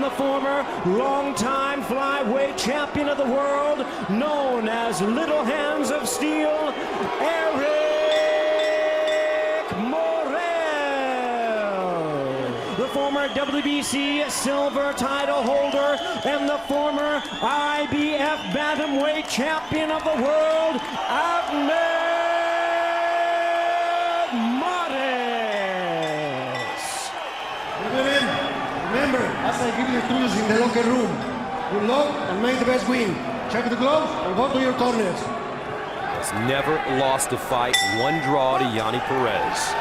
the former longtime flyweight champion of the world, known as Little Hands of Steel, Abner Mares. The former WBC silver title holder and the former IBF Bantamweight champion of the world, Abner Mares. Remember, as I give you the tools in the locker room, good luck and make the best win. Check the gloves and go to your corners. Has never lost a fight, one draw to Yanni Perez.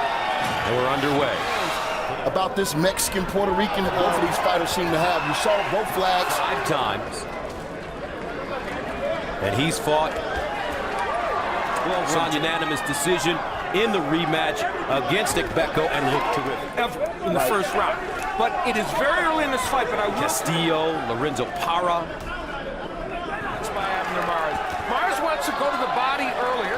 And we're underway. About this Mexican Puerto Rican that both of these fighters seem to have. You saw both flags 5 times. And he's fought 12-round unanimous decision in the rematch against Ekbeko and looked terrific. In the first round. But it is very early in this fight, but I will... Castillo, Lorenzo Parra. That's by Abner Mares. Mares wants to go to the body early.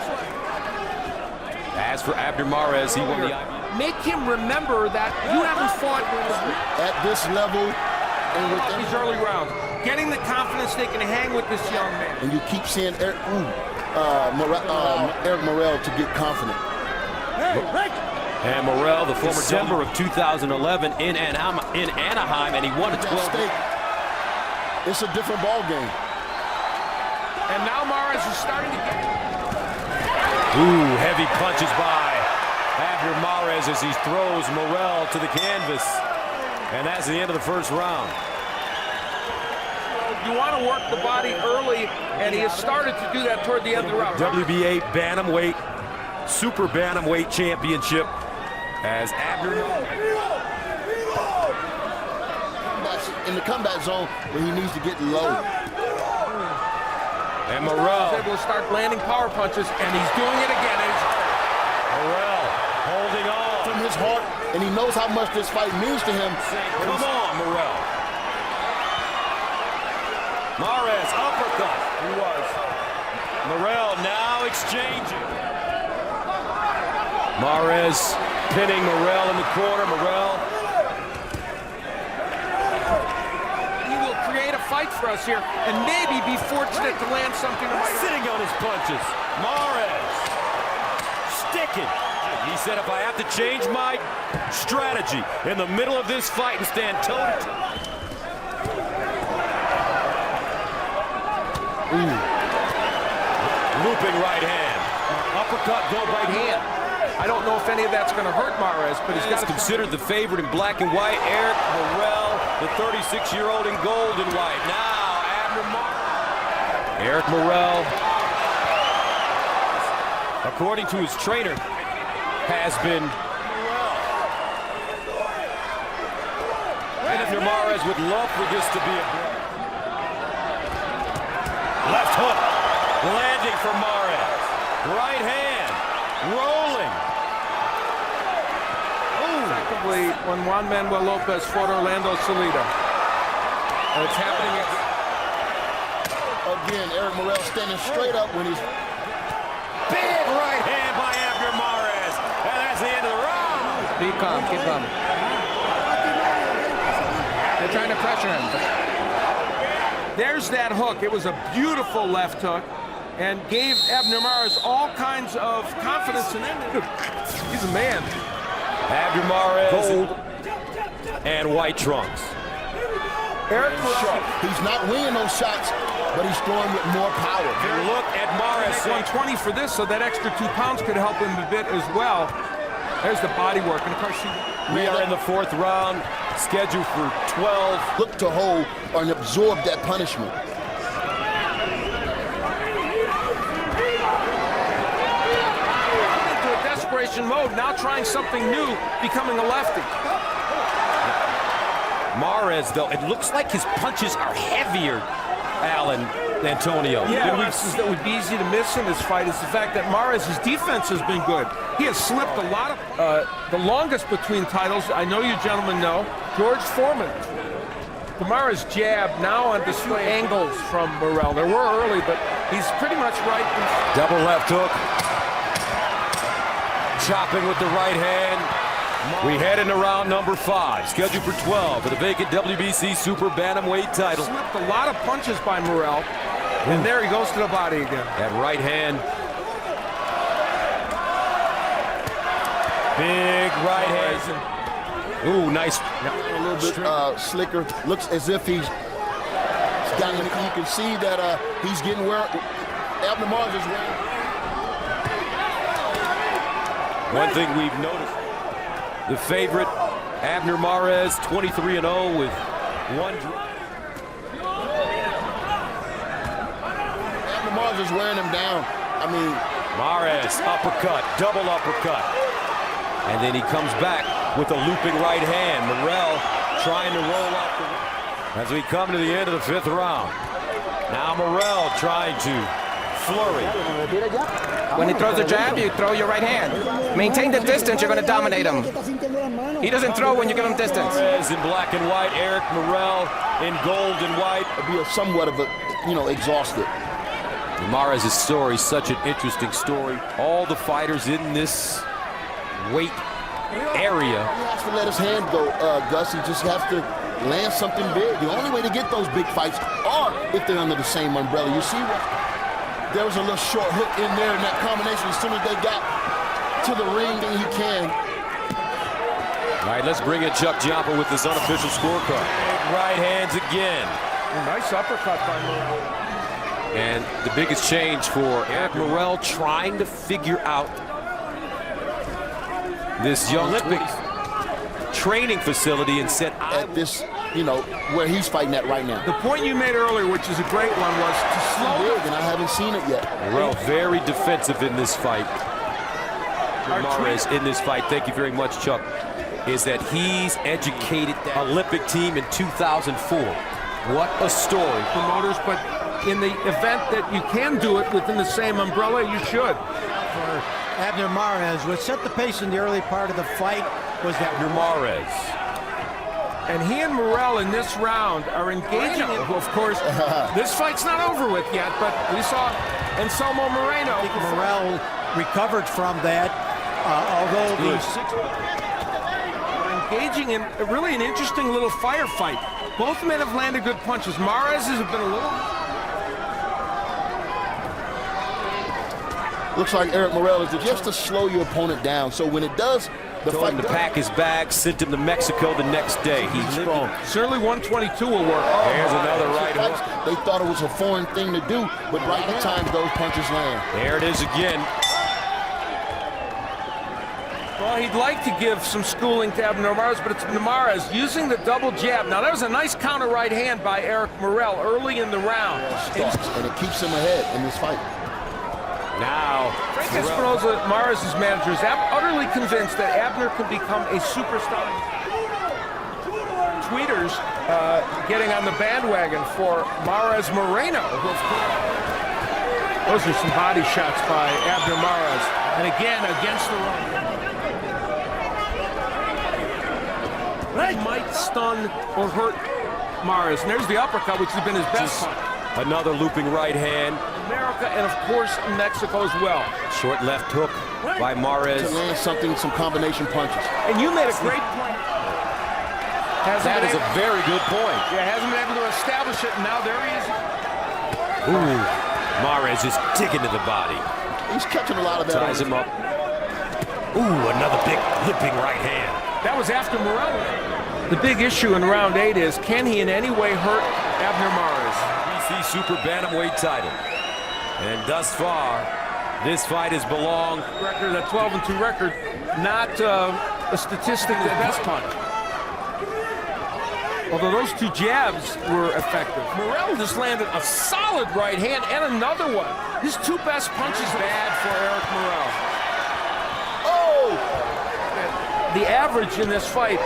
As for Abner Mares, he won the IBF. Make him remember that you haven't fought at this level and with these early rounds. Getting the confidence they can hang with this young man. And you keep seeing Eric Morel to get confident. And Morel, the former December of 2011 in Anaheim, and he won a 12. It's a different ball game. And now Mares is starting to get... Ooh, heavy punches by Abner Mares as he throws Morel to the canvas. And that's the end of the first round. You want to work the body early, and he has started to do that toward the end of the round. WBA Bantamweight Super Bantamweight Championship as Abner in the combat zone where he needs to get low. And Morel is able to start landing power punches, and he's doing it again. Morel holding on from his heart, and he knows how much this fight means to him. Come on, Morel. Mares uppercut. He was. Morel now exchanging. Mares pinning Morel in the corner. Morel. He will create a fight for us here and maybe be fortunate to land something. Sitting on his punches. Mares sticking. He said, if I have to change my strategy in the middle of this fight and stand toe-to-toe. Looping right hand. Uppercut, go right hand. I don't know if any of that's going to hurt Mares, but he's got to considered the favorite in black and white. Eric Morel, the 36-year-old in gold and white. Now, Abner Mares. Eric Morel, according to his trainer, has been Abner Mares would love for this to be a break. Left hook, landing for Mares. Right hand, rolling. Effectively, when Juan Manuel Lopez fought Orlando Salido. And it's happening again. Eric Morel standing straight up when he's... Big right hand by Abner Mares. And that's the end of the round. Be calm, keep calm. They're trying to pressure him. There's that hook. It was a beautiful left hook and gave Abner Mares all kinds of confidence in him. He's a man. Abner Mares, gold and white trunks. Eric Morel. He's not winning those shots, but he's throwing with more power. And look at Mares. 120 for this, so that extra 2 pounds could help him a bit as well. There's the body work, and of course we are in the 4th round, scheduled for 12. Look to hold and absorb that punishment. Into a desperation mode, now trying something new, becoming a lefty. Mares, though, it looks like his punches are heavier, Alan Antonio. Yeah, that would be easy to miss in this fight is the fact that Mares' defense has been good. He has slipped a lot of the longest between titles. I know you gentlemen know George Foreman. The Mares jab now on display angles from Morel. There were early, but he's pretty much right. Double left hook. Chopping with the right hand. We head into round number 5, scheduled for 12 for the vacant WBC Super Bantamweight title. Slipped a lot of punches by Morel. And there he goes to the body again. That right hand. Big right hand. Ooh, nice. A little bit slicker. Looks as if he's gotten, you can see that he's getting where Abner Mares is wearing. One thing we've noticed, the favorite, Abner Mares, 23-0 with 1 draw. Abner Mares is wearing him down. I mean, Mares, uppercut, double uppercut. And then he comes back with a looping right hand. Morel trying to roll up as we come to the end of the 5th round. Now Morel trying to flurry. When he throws a jab, you throw your right hand. Maintain the distance, you're going to dominate him. He doesn't throw when you give him distance. Mares in black and white, Eric Morel in gold and white. be somewhat of a, exhausted. Mares' story, such an interesting story. All the fighters in this weight area. He has to let his hand go, Gus. He just has to land something big. The only way to get those big fights are if they're under the same umbrella. You see what? There was a little short hook in there in that combination. As soon as they got to the ring, then he can. All right, let's bring in Chuck Giampa with this unofficial scorecard. Right hands again. Nice uppercut by Morel. And the biggest change for Abner Morel trying to figure out this young Olympic training facility and said, At this, where he's fighting at right now. The point you made earlier, which is a great one, was to slow Big, and I haven't seen it yet. Morel very defensive in this fight. Mares in this fight, thank you very much, Chuck, is that he's educated that Olympic team in 2004. What a story. promoters, but in the event that you can do it within the same umbrella, you should. For Abner Mares, what set the pace in the early part of the fight was that Abner Mares. And he and Morel in this round are engaging in, of course, this fight's not over with yet, but we saw Anselmo Moreno. I think Morel recovered from that, although the Engaging in really an interesting little firefight. Both men have landed good punches. Mares has been a little... Looks like Eric Morel is just to slow your opponent down. So when it does, the Told him fight to pack his bags, sent him to Mexico the next day. He's strong. Certainly 122 will work. There's another right hook. They thought it was a foreign thing to do, but right at times those punches land. There it is again. Well, he'd like to give some schooling to Abner Mares, but it's Mares using the double jab. Now, that was a nice counter right hand by Eric Morel early in the round. And it keeps him ahead in this fight. Now, Frank Espinosa, Mares' manager, is utterly convinced that Abner can become a superstar. Tweeters getting on the bandwagon for Mares Moreno. Those are some body shots by Abner Mares. And again, against the run. That might stun or hurt Mares. And there's the uppercut, which has been his best punch. another looping right hand. America and, of course, Mexico as well. Short left hook by Mares. To land something, some combination punches. And you made a great point. That is a very good point. Yeah, hasn't been able to establish it, and now there he is. Ooh, Mares just digging to the body. He's catching a lot of that. Ties him up. Ooh, another big looping right hand. That was after Morel. The big issue in round 8 is, can he in any way hurt Abner Mares? WBC Super Bantamweight Title. And thus far, this fight has belonged. Record, that 12-2 record, not a statistic that best punch. Although those two jabs were effective. Morel just landed a solid right hand and another one. His two best punches bad for Eric Morel. Oh! The average in this fight,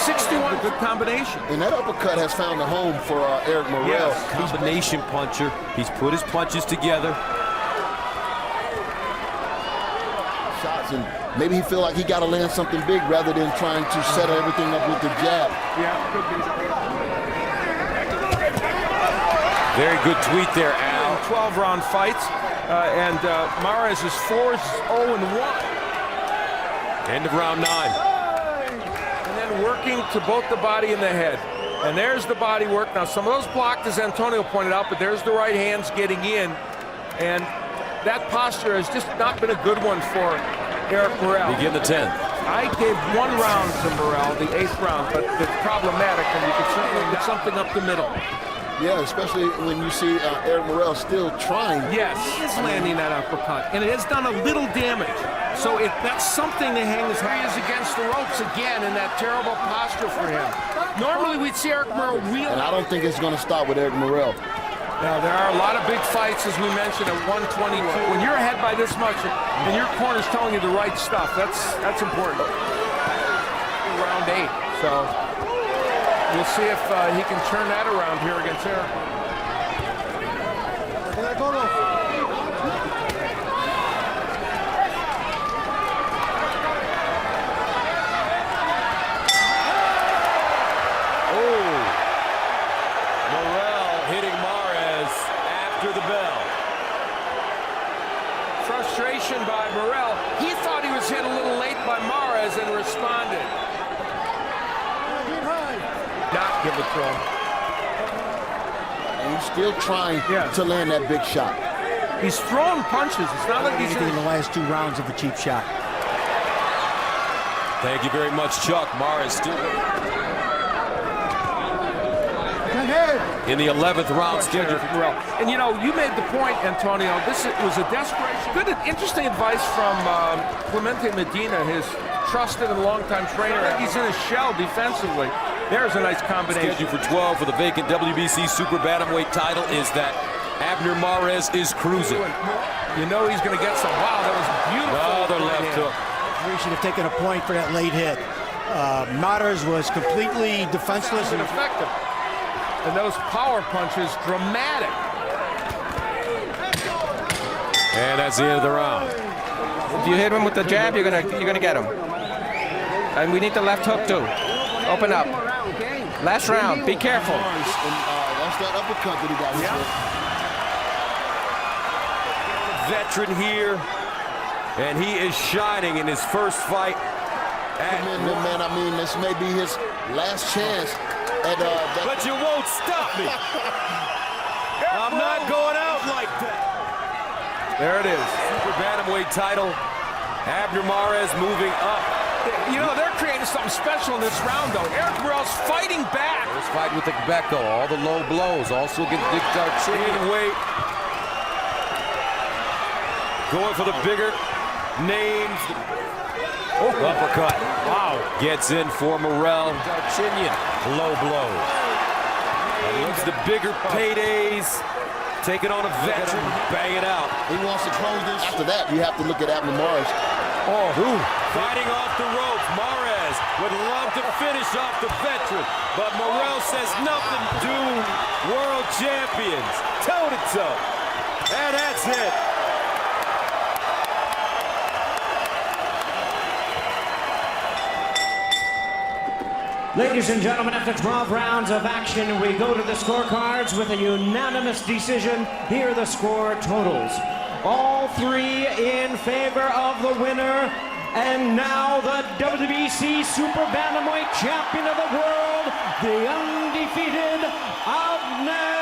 61, a good combination. And that uppercut has found a home for Eric Morel. Yes, combination puncher. He's put his punches together. Shots, and maybe he feel like he got to land something big rather than trying to set everything up with the jab. Yeah, could be. Very good tweet there, Al. 12-round fights, and Mares is 4-0-1. End of round 9. working to both the body and the head. And there's the body work. Now, some of those blocked, as Antonio pointed out, but there's the right hands getting in. And that posture has just not been a good one for Eric Morel. Begin the 10th. I gave 1 round to Morel, the 8th round, but it's problematic, and you can certainly get something up the middle. Yeah, especially when you see Eric Morel still trying. Yes, he is landing that uppercut, and it has done a little damage. So that's something to hang his hat. He is against the ropes again in that terrible posture for him. Normally we'd see Eric Morel wheel. And I don't think it's going to stop with Eric Morel. Now, there are a lot of big fights, as we mentioned, at 122. When you're ahead by this much and your corner's telling you the right stuff, that's important. Round 8, so we'll see if he can turn that around here against Eric. Frustration by Morel. He thought he was hit a little late by Mares and responded. Not give it to him. And he's still trying to land that big shot. He's throwing punches. It's not like he's in the last 2 rounds of a cheap shot. Thank you very much, Chuck. Mares still in the 11th round schedule. And you know, you made the point, Antonio, this was a desperation. Good, interesting advice from Clemente Medina, his trusted and longtime trainer. He's in a shell defensively. There's a nice combination. Schedule for 12 for the vacant WBC Super Bantamweight title is that Abner Mares is cruising. You know he's going to get some. Wow, that was beautiful. Another left hook. We should have taken a point for that late hit. Mares was completely defenseless and effective. And those power punches, dramatic. And that's the end of the round. If you hit him with the jab, you're gonna get him. And we need the left hook too. Open up. Last round. Be careful. That's that uppercut that he got. Veteran here, and he is shining in his first fight. Man, I mean, this may be his last chance. But you won't stop me. I'm not going out like that. There it is. Super Bantamweight title. Abner Mares moving up. You know, they're creating something special in this round, though. Eric Morel's fighting back. First fight with the Becco. All the low blows. Also against Dick Garcia. Weight. Going for the bigger names. Oh, uppercut. Wow. Gets in for Morel. Darchinian. Low blow. And looks the bigger paydays. Taking on a veteran. Bang it out. He wants to close this. After that, you have to look at Abner Mares. Fighting off the ropes. Mares would love to finish off the veteran. But Morel says nothing. Doom. World champions. Toe-to-toe. And that's it. Ladies and gentlemen, after 12 rounds of action, we go to the scorecards with a unanimous decision. Here are the score totals. All 3 in favor of the winner. And now the WBC Super Bantamweight Champion of the world, the undefeated Abner